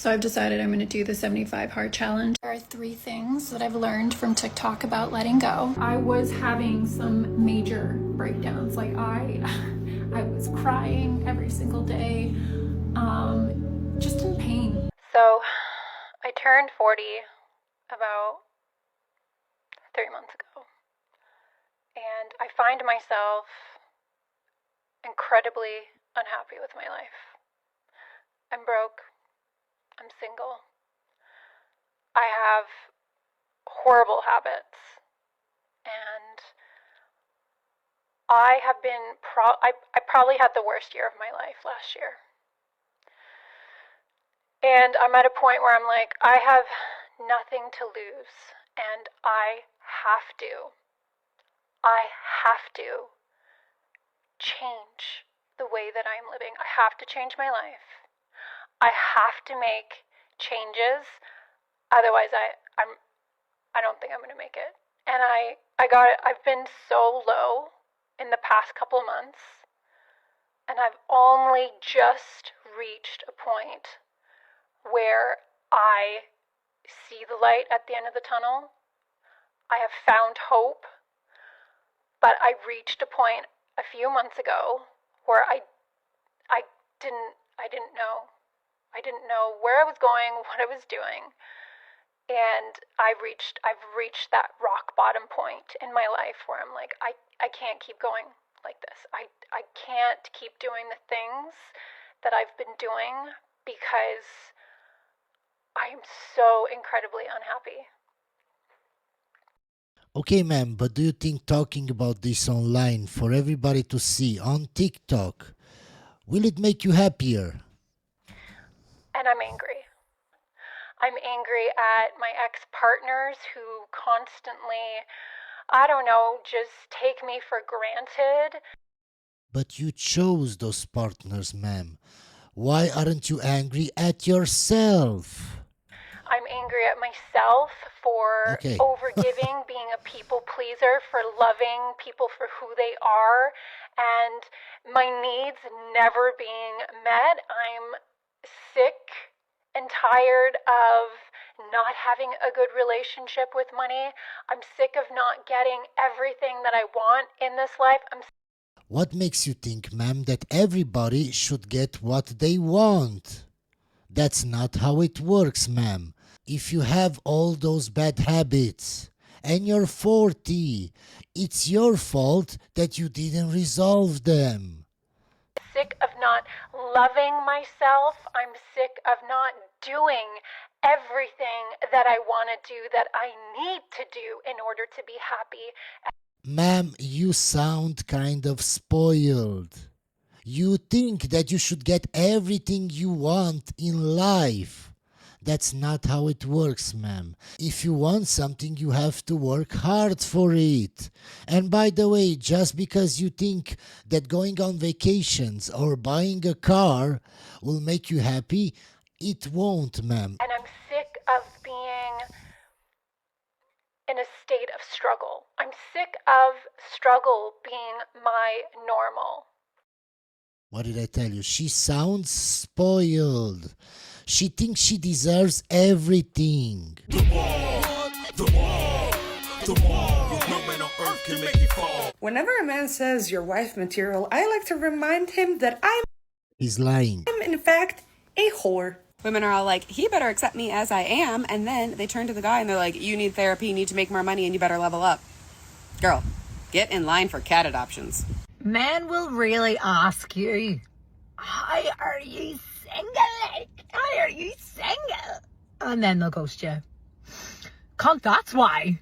So I've decided I'm going to do the 75 hard challenge. There are 3 things that I've learned from TikTok about letting go. I was having some major breakdowns. Like I was crying every single day, just in pain. So I turned 40 about 3 months ago, and I find myself incredibly unhappy with my life. I'm broke. I'm single. I have horrible habits, and I have been I probably had the worst year of my life last year. And I'm at a point where I'm like, I have nothing to lose, and I have to change the way that I'm living. I have to change my life. I have to make changes, otherwise I don't think I'm going to make it. And I've been so low in the past couple of months, and I've only just reached a point where I see the light at the end of the tunnel. I have found hope, but I reached a point a few months ago where I didn't know. I didn't know where I was going, what I was doing, and I've reached that rock bottom point in my life where I'm like, I can't keep going like this. I can't keep doing the things that I've been doing because I'm so incredibly unhappy. Okay, ma'am, but do you think talking about this online for everybody to see on TikTok, will it make you happier? And I'm angry. I'm angry at my ex-partners who constantly, I don't know, just take me for granted. But you chose those partners, ma'am. Why aren't you angry at yourself? I'm angry at myself for overgiving, being a people pleaser, for loving people for who they are, and my needs never being met. I'm sick and tired of not having a good relationship with money. I'm sick of not getting everything that I want in this life. What makes you think, ma'am, that everybody should get what they want? That's not how it works, ma'am. If you have all those bad habits and you're 40, it's your fault that you didn't resolve them. Sick of not loving myself. I'm sick of not doing everything that I want to do, that I need to do in order to be happy. Ma'am, you sound kind of spoiled. You think that you should get everything you want in life. That's not how it works, ma'am. If you want something, you have to work hard for it. And by the way, just because you think that going on vacations or buying a car will make you happy, it won't, ma'am. And I'm sick of being in a state of struggle. I'm sick of struggle being my normal. What did I tell you? She sounds spoiled. She thinks she deserves everything. Whenever a man says you're wife material, I like to remind him that He's lying. I'm in fact a whore. Women are all like, he better accept me as I am, and then they turn to the guy and they're like, you need therapy, you need to make more money, and you better level up. Girl, get in line for cat adoptions. Men will really ask you, how are you single? How are you single? And then they'll ghost you. Cunt, that's why.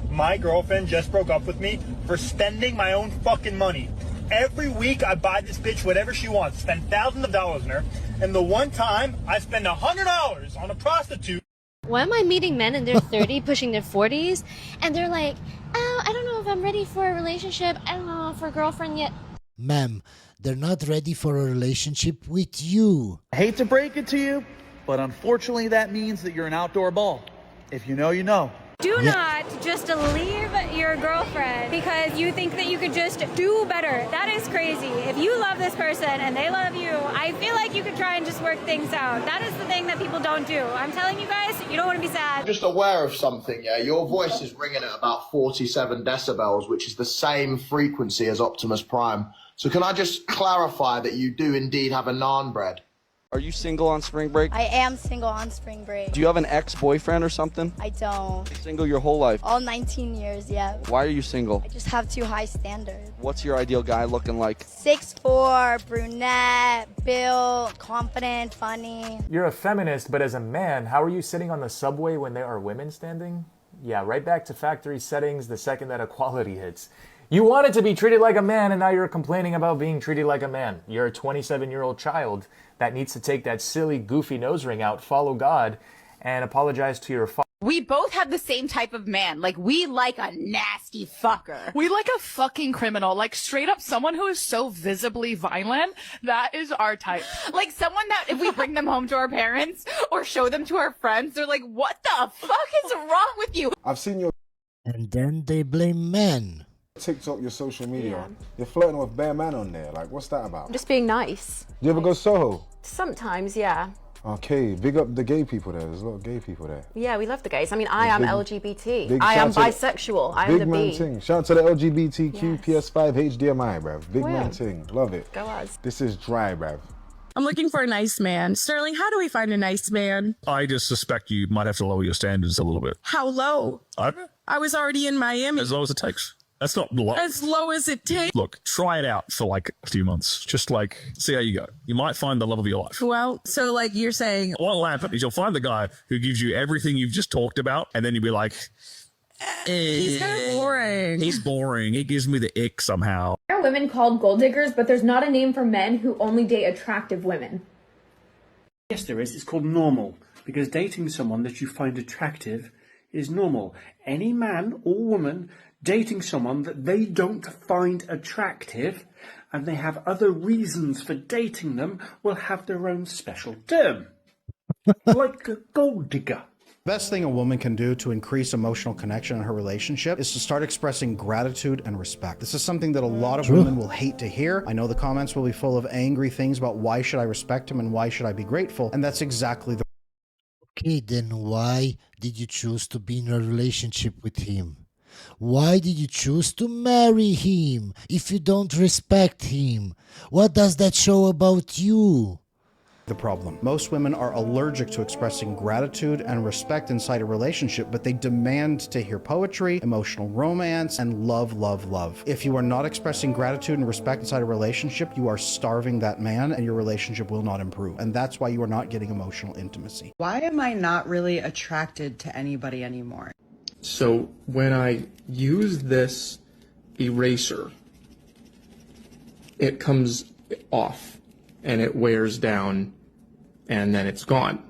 My girlfriend just broke up with me for spending my own fucking money. Every week I buy this bitch whatever she wants, spend thousands of dollars on her, and the one time I spend $100 on a prostitute. Why am I meeting men in their 30s, pushing their 40s, and they're like, oh, I don't know if I'm ready for a relationship. I don't know for a girlfriend yet. Ma'am, they're not ready for a relationship with you. I hate to break it to you, but unfortunately that means that you're an outdoor ball. If you know, you know. Do Yeah. not just leave your girlfriend because you think that you could just do better. That is crazy. If you love this person and they love you, I feel like you could try and just work things out. That is the thing that people don't do. I'm telling you guys, you don't want to be sad. Just aware of something, yeah? Your voice is ringing at about 47 decibels, which is the same frequency as Optimus Prime. So can I just clarify that you do indeed have a naan bread? Are you single on spring break? I am single on spring break. Do you have an ex-boyfriend or something? I don't. Single your whole life? All 19 years, yeah. Why are you single? I just have too high standards. What's your ideal guy looking like? 6'4", brunette, built, confident, funny. You're a feminist, but as a man, how are you sitting on the subway when there are women standing? Yeah, right back to factory settings the second that equality hits. You wanted to be treated like a man, and now you're complaining about being treated like a man. You're a 27-year-old child that needs to take that silly, goofy nose ring out, follow God, and apologize to your father. We both have the same type of man. Like, we like a nasty fucker. We like a fucking criminal. Like, straight up someone who is so visibly violent. That is our type. Like, someone that if we bring them home to our parents or show them to our friends, they're like, what the fuck is wrong with you? I've seen your... And then they blame men. TikTok, your social media. You're flirting with bare man on there. Like, what's that about? Just being nice. Do you ever go Soho? Sometimes, yeah. Okay, big up the gay people there. There's a lot of gay people there. Yeah, we love the gays. I mean, I am LGBT. I am bisexual. I am the man B. ting. Shout out to the LGBTQ PS5 HDMI, bruv. Big man ting. Love it. Go us. This is dry, bruv. I'm looking for a nice man. Sterling, how do we find a nice man? I just suspect you might have to lower your standards a little bit. How low? I don't know. I was already in Miami. As low as it takes. That's not low. As low as it takes. Look, try it out for like a few months. Just like, see how you go. You might find the love of your life. Well, so like you're saying... What'll happen is you'll find the guy who gives you everything you've just talked about, and then you'll be like... He's kind of boring. He's boring. He gives me the ick somehow. There are women called gold diggers, but there's not a name for men who only date attractive women. Yes, there is. It's called normal, because dating someone that you find attractive is normal. Any man or woman dating someone that they don't find attractive and they have other reasons for dating them will have their own special term. Like a gold digger. Best thing a woman can do to increase emotional connection in her relationship is to start expressing gratitude and respect. This is something that a lot of women will hate to hear. I know the comments will be full of angry things about why should I respect him and why should I be grateful, and that's exactly the... Okay, then why did you choose to be in a relationship with him? Why did you choose to marry him if you don't respect him? What does that show about you? The problem. Most women are allergic to expressing gratitude and respect inside a relationship, but they demand to hear poetry, emotional romance, and love, love, love. If you are not expressing gratitude and respect inside a relationship, you are starving that man and your relationship will not improve. And that's why you are not getting emotional intimacy. Why am I not really attracted to anybody anymore? So when I use this eraser, it comes off and it wears down and then it's gone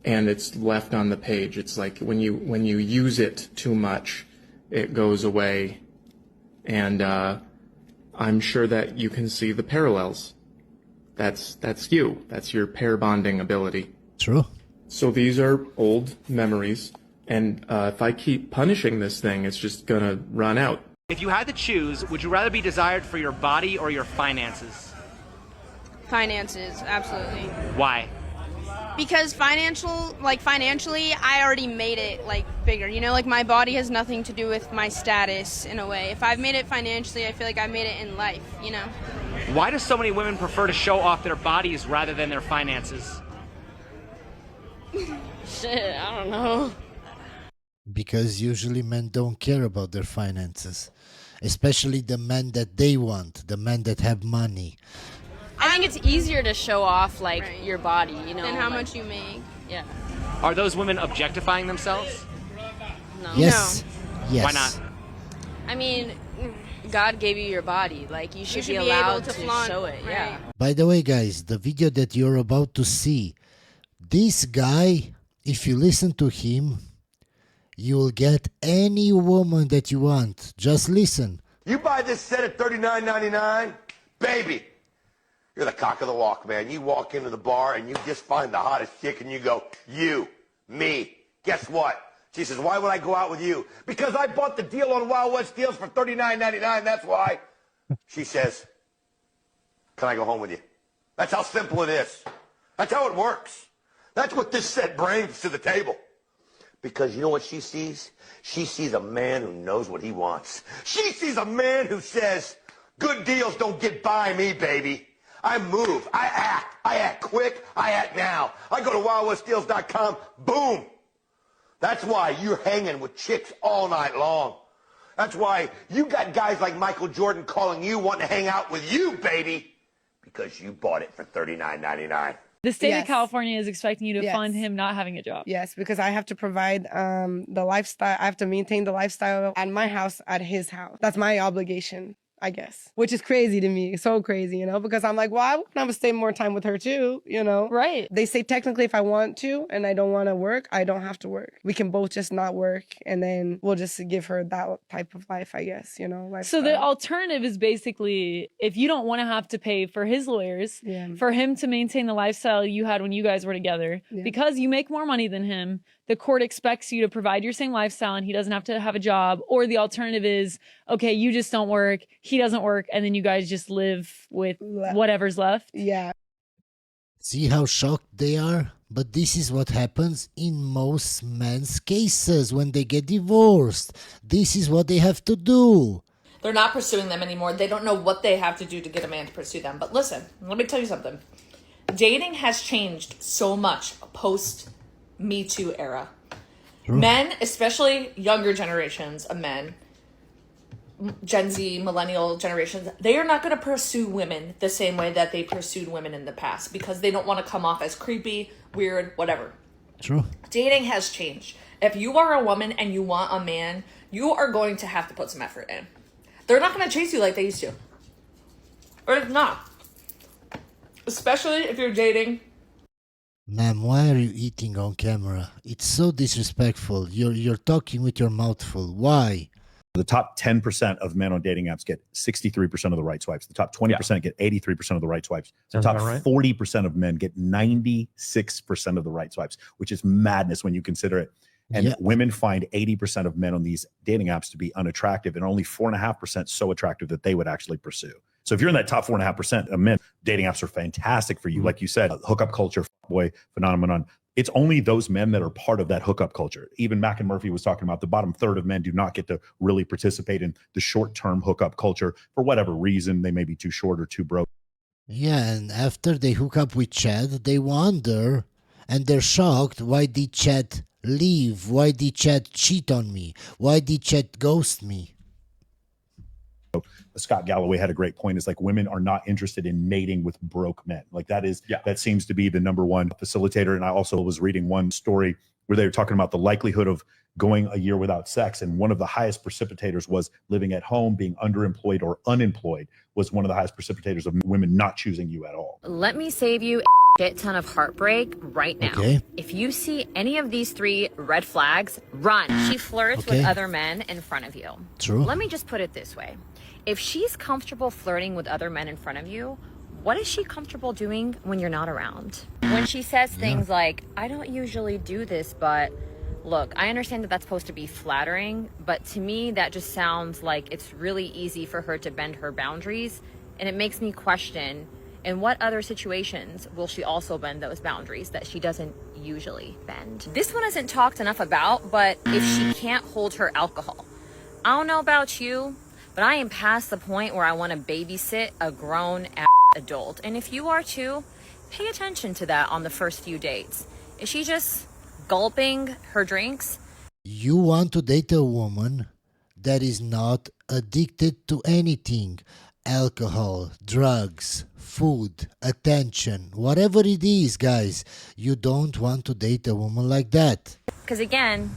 and it's left on the page. It's like when you use it too much, it goes away. And I'm sure that you can see the parallels. That's you. That's your pair bonding ability. True. So these are old memories. And if I keep punishing this thing, it's just gonna run out. If you had to choose, would you rather be desired for your body or your finances? Finances, absolutely. Why? Because financially, I already made it, like, bigger. You know, like, my body has nothing to do with my status, in a way. If I've made it financially, I feel like I made it in life, you know? Why do so many women prefer to show off their bodies rather than their finances? Shit, I don't know. Because usually men don't care about their finances. Especially the men that they want, the men that have money. I think it's easier to show off, like, your body, you know? And how like, much you make. Yeah. Are those women objectifying themselves? No. Yes. No. Yes. Why not? I mean, God gave you your body. Like, you should be allowed to flaunt, show it. right. Yeah. By the way, guys, the video that you're about to see, this guy, if you listen to him, you'll get any woman that you want. Just listen. You buy this set at $39.99, baby. You're the cock of the walk, man. You walk into the bar and you just find the hottest chick and you go, you, me. Guess what? She says, why would I go out with you? Because I bought the deal on Wild West Deals for $39.99, that's why. She says, can I go home with you? That's how simple it is. That's how it works. That's what this set brings to the table. Because you know what she sees? She sees a man who knows what he wants. She sees a man who says, good deals don't get by me, baby. I move, I act quick, I act now. I go to wildwestdeals.com, boom. That's why you're hanging with chicks all night long. That's why you got guys like Michael Jordan calling you, wanting to hang out with you, baby. Because you bought it for $39.99. The state Yes. of California is expecting you to Yes. fund him not having a job. Yes, because I have to provide the lifestyle. I have to maintain the lifestyle at my house, at his house. That's my obligation, I guess. Which is crazy to me. So crazy, you know, because I'm like, well, I want to stay more time with her too, you know? Right. They say technically if I want to and I don't want to work, I don't have to work. We can both just not work and then we'll just give her that type of life, I guess, you know? So the lifestyle. alternative is basically if you don't want to have to pay for his lawyers, for him to maintain the lifestyle you had when you guys were together, because you make more money than him, the court expects you to provide your same lifestyle and he doesn't have to have a job. Or the alternative is, okay, you just don't work, he doesn't work, and then you guys just live with whatever's left. Yeah. See how shocked they are? But this is what happens in most men's cases when they get divorced. This is what they have to do. They're not pursuing them anymore. They don't know what they have to do to get a man to pursue them. But listen, let me tell you something. Dating has changed so much post Me Too era. Men, especially younger generations of men, Gen Z, millennial generations, they are not going to pursue women the same way that they pursued women in the past because they don't want to come off as creepy, weird, whatever. True. Dating has changed. If you are a woman and you want a man, you are going to have to put some effort in. They're not going to chase you like they used to. Or if not. Especially if you're dating. Ma'am, why are you eating on camera? It's so disrespectful. You're talking with your mouth full. Why? The top 10% of men on dating apps get 63% of the right swipes. The top 20% get 83% of the right swipes. The Sounds top about right. 40% of men get 96% of the right swipes, which is madness when you consider it. And women find 80% of men on these dating apps to be unattractive and only 4.5% so attractive that they would actually pursue. So if you're in that top 4.5% of men, dating apps are fantastic for you. Like you said, hookup culture, boy phenomenon. It's only those men that are part of that hookup culture. Even Mac and Murphy was talking about the bottom third of men do not get to really participate in the short-term hookup culture for whatever reason. They may be too short or too broke. Yeah, and after they hook up with Chad, they wonder and they're shocked. Why did Chad leave? Why did Chad cheat on me? Why did Chad ghost me? Scott Galloway had a great point. It's like women are not interested in mating with broke men. Like that seems to be the number one facilitator. And I also was reading one story where they were talking about the likelihood of going a year without sex. And one of the highest precipitators was living at home, being underemployed or unemployed was one of the highest precipitators of women not choosing you at all. Let me save you a shit ton of heartbreak right now. Okay. If you see any of these 3 red flags, run. She flirts with other men in front of you. True. Let me just put it this way. If she's comfortable flirting with other men in front of you, what is she comfortable doing when you're not around? When she says things like, I don't usually do this, but look, I understand that that's supposed to be flattering, but to me, that just sounds like it's really easy for her to bend her boundaries. And it makes me question, in what other situations will she also bend those boundaries that she doesn't usually bend? This one isn't talked enough about, but if she can't hold her alcohol, I don't know about you, but I am past the point where I want to babysit a grown adult. And if you are too, pay attention to that on the first few dates. Is she just gulping her drinks? You want to date a woman that is not addicted to anything. Alcohol, drugs, food, attention, whatever it is, guys. You don't want to date a woman like that. Because again,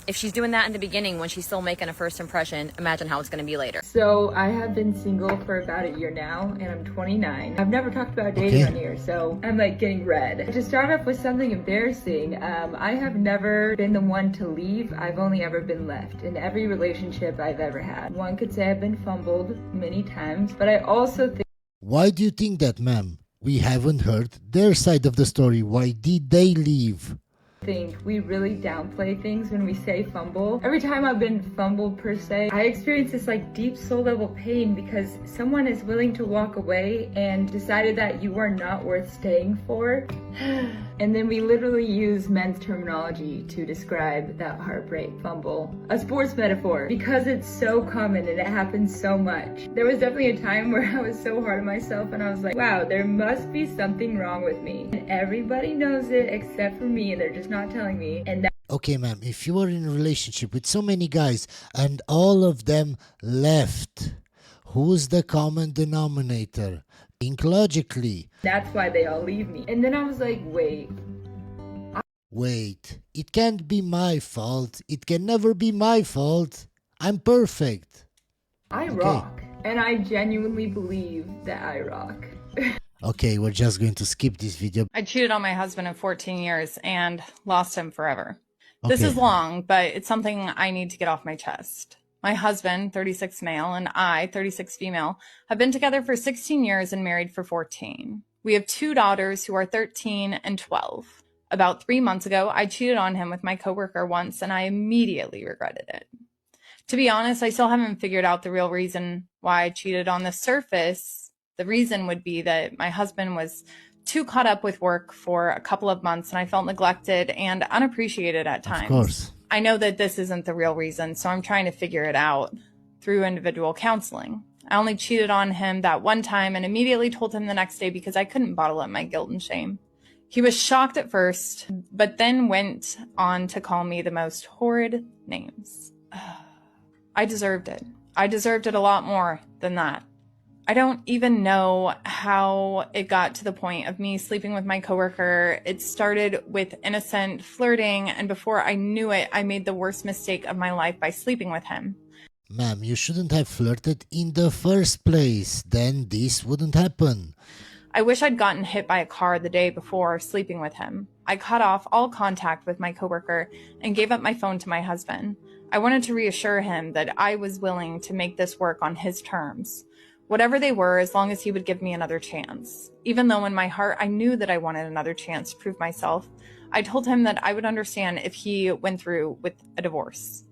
if she's doing that in the beginning when she's still making a first impression, imagine how it's going to be later. So I have been single for about a year now, and I'm 29. I've never talked about dating on here, so I'm like getting red. To start off with something embarrassing, I have never been the one to leave. I've only ever been left in every relationship I've ever had. One could say I've been fumbled many times, but I also think... Why do you think that, ma'am? We haven't heard their side of the story. Why did they leave? think we really downplay things when we say fumble. Every time I've been fumbled per se, I experience this like deep soul level pain because someone is willing to walk away and decided that you are not worth staying for. And then we literally use men's terminology to describe that heartbreak fumble, a sports metaphor, because it's so common and it happens so much. There was definitely a time where I was so hard on myself and I was like, wow, there must be something wrong with me. And everybody knows it except for me and they're just not telling me. And Okay, ma'am, if you are in a relationship with so many guys and all of them left, who's the common denominator? Think logically. that's why they all leave me. And then I was like, Wait, it can't be my fault. It can never be my fault. I'm perfect. I rock. And I genuinely believe that I rock. Okay, we're just going to skip this video. I cheated on my husband of 14 years and lost him forever. This Okay. is long, but it's something I need to get off my chest. My husband, 36 male, and I, 36 female, have been together for 16 years and married for 14. We have 2 daughters who are 13 and 12. About 3 months ago, I cheated on him with my coworker once, and I immediately regretted it. To be honest, I still haven't figured out the real reason why I cheated. On the surface, the reason would be that my husband was too caught up with work for a couple of months, and I felt neglected and unappreciated at times. Of course. I know that this isn't the real reason, so I'm trying to figure it out through individual counseling. I only cheated on him that one time and immediately told him the next day because I couldn't bottle up my guilt and shame. He was shocked at first, but then went on to call me the most horrid names. I deserved it. I deserved it a lot more than that. I don't even know how it got to the point of me sleeping with my coworker. It started with innocent flirting, and before I knew it, I made the worst mistake of my life by sleeping with him. Ma'am, you shouldn't have flirted in the first place. Then this wouldn't happen. I wish I'd gotten hit by a car the day before sleeping with him. I cut off all contact with my coworker and gave up my phone to my husband. I wanted to reassure him that I was willing to make this work on his terms. Whatever they were, as long as he would give me another chance. Even though in my heart I knew that I wanted another chance to prove myself, I told him that I would understand if he went through with a divorce.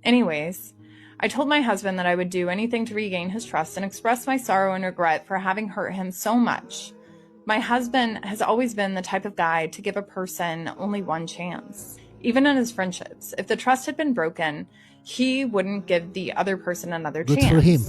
Anyways, I told my husband that I would do anything to regain his trust and express my sorrow and regret for having hurt him so much. My husband has always been the type of guy to give a person only one chance. Even in his friendships, if the trust had been broken, he wouldn't give the other person another chance. Good for him.